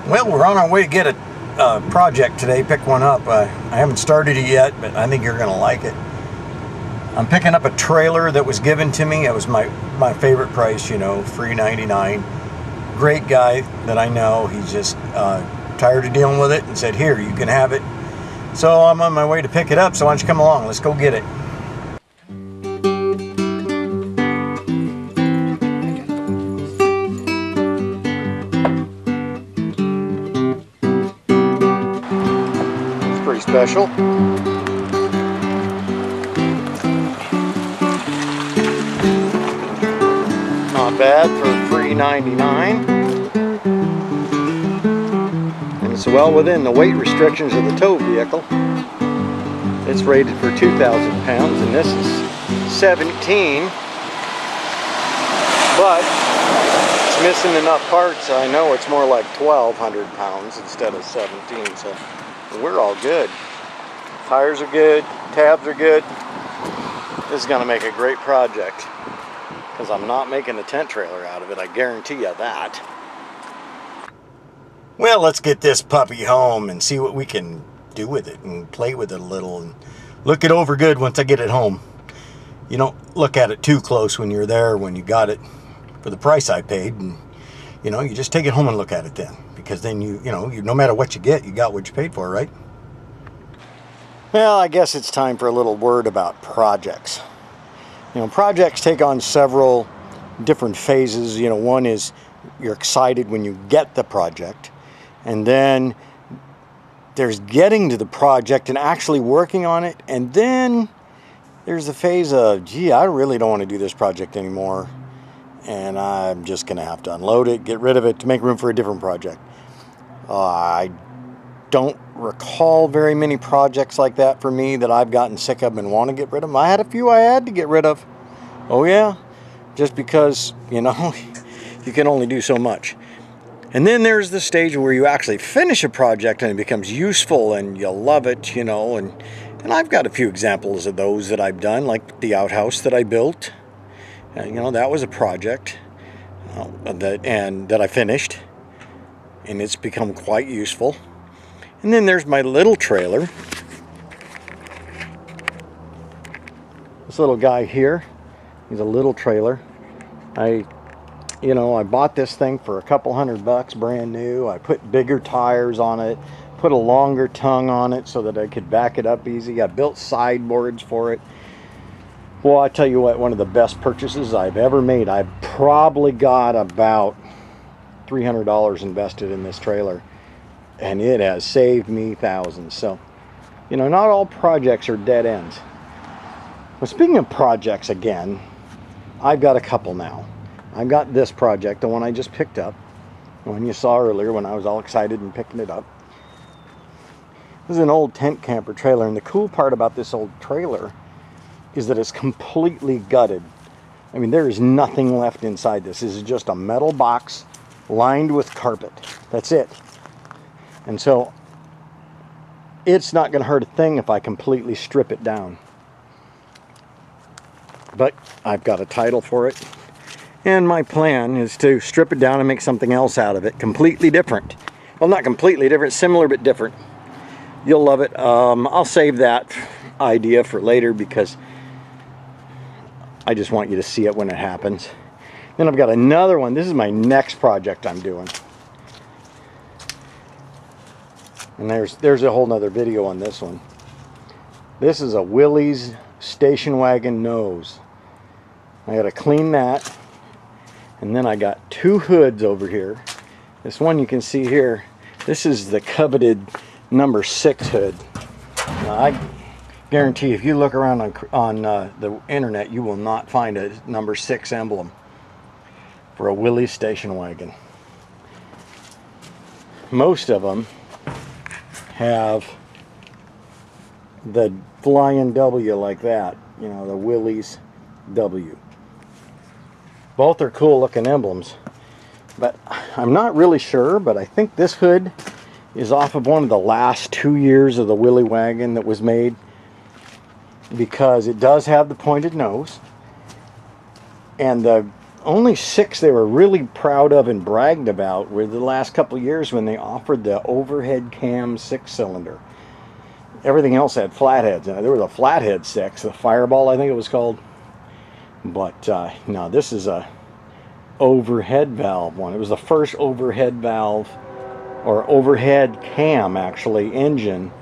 Well, we're on our way to get a project today, pick one up. I haven't started it yet, but I think you're going to like it. I'm picking up a trailer that was given to me. It was my favorite price, you know, $3.99. Great guy that I know. He's just tired of dealing with it and said, here, you can have it. So I'm on my way to pick it up, so why don't you come along? Let's go get it. Pretty special. Not bad for $3.99. And it's well within the weight restrictions of the tow vehicle. It's rated for 2,000 pounds and this is 17. But it's missing enough parts, so I know it's more like 1,200 pounds instead of 17. So we're all good. Tires are good, tabs are good. This is gonna make a great project because I'm not making a tent trailer out of it, I guarantee you that. Well, let's get this puppy home and see what we can do with it and play with it a little and look it over good once I get it home. You don't look at it too close when you're there, when you got it for the price I paid, and you know, you just take it home and look at it then. Because then you know, no matter what you get, you got what you paid for, right? Well, I guess it's time for a little word about projects. You know, projects take on several different phases. You know, one is you're excited when you get the project. And then there's getting to the project and actually working on it. And then there's the phase of, gee, I really don't want to do this project anymore. And I'm just going to have to unload it, get rid of it to make room for a different project. I don't recall very many projects like that for me that I've gotten sick of and want to get rid of them. I had a few I had to get rid of. Oh yeah, just because, you know, you can only do so much. And then there's the stage where you actually finish a project and it becomes useful and you love it, you know. And I've got a few examples of those that I've done, like the outhouse that I built. You know, that was a project that I finished. And it's become quite useful. And then there's my little trailer. This little guy here, he's a little trailer. I bought this thing for a couple $100 brand new. I put bigger tires on it, put a longer tongue on it so that I could back it up easy. I built sideboards for it. Well, I tell you what, one of the best purchases I've ever made. I probably got about $300 invested in this trailer, and it has saved me thousands. So, you know, not all projects are dead ends. Well, speaking of projects again, I've got a couple now. I've got this project, the one I just picked up, the one you saw earlier when I was all excited and picking it up. This is an old tent camper trailer, and the cool part about this old trailer is that it's completely gutted. I mean, there is nothing left inside this. This is just a metal box lined with carpet. That's it. And so it's not going to hurt a thing if I completely strip it down. But I've got a title for it. And my plan is to strip it down and make something else out of it. Completely different. Well, not completely different, similar but different. You'll love it. I'll save that idea for later because I just want you to see it when it happens. Then I've got another one. This is my next project I'm doing. And there's a whole nother video on this one. This is a Willys station wagon nose. I got to clean that. And then I got two hoods over here. This one you can see here. This is the coveted number 6 hood. Now, I guarantee if you look around on the internet, you will not find a number 6 emblem for a Willys station wagon. Most of them have the flying W like that, you know, the Willys W. Both are cool looking emblems, but I'm not really sure, but I think this hood is off of one of the last 2 years of the Willy wagon that was made, because it does have the pointed nose, and the only 6 they were really proud of and bragged about were the last couple of years when they offered the overhead cam 6-cylinder. Everything else had flatheads in it. There was a flathead 6, the Fireball I think it was called. But no, this is a overhead valve one. It was the first overhead valve, or overhead cam actually, engine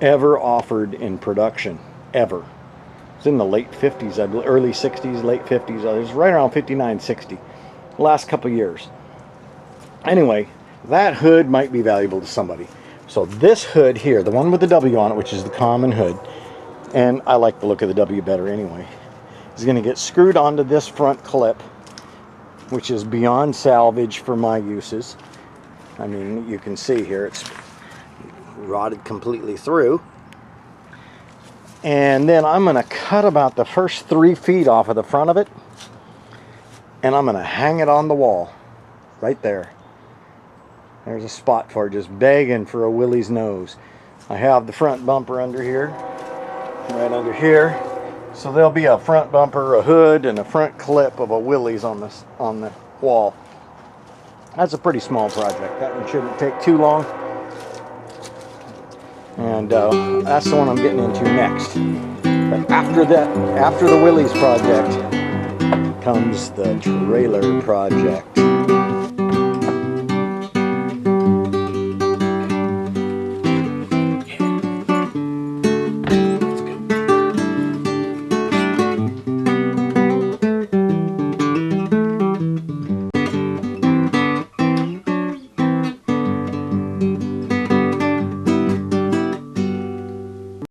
ever offered in production, ever. It's in the late 50s, I believe, early 60s, late 50s. It was right around 59, 60. Last couple years. Anyway, that hood might be valuable to somebody. So this hood here, the one with the W on it, which is the common hood, and I like the look of the W better anyway, is going to get screwed onto this front clip, which is beyond salvage for my uses. I mean, you can see here it's rotted completely through. And then I'm going to cut about the first 3 feet off of the front of it, and I'm going to hang it on the wall right there. There's a spot for it, just begging for a Willys nose. I have the front bumper under here, right under here. So there'll be a front bumper, a hood, and a front clip of a Willys on the wall. That's a pretty small project. That one shouldn't take too long. And that's the one I'm getting into next. But after that, after the Willys project, comes the trailer project.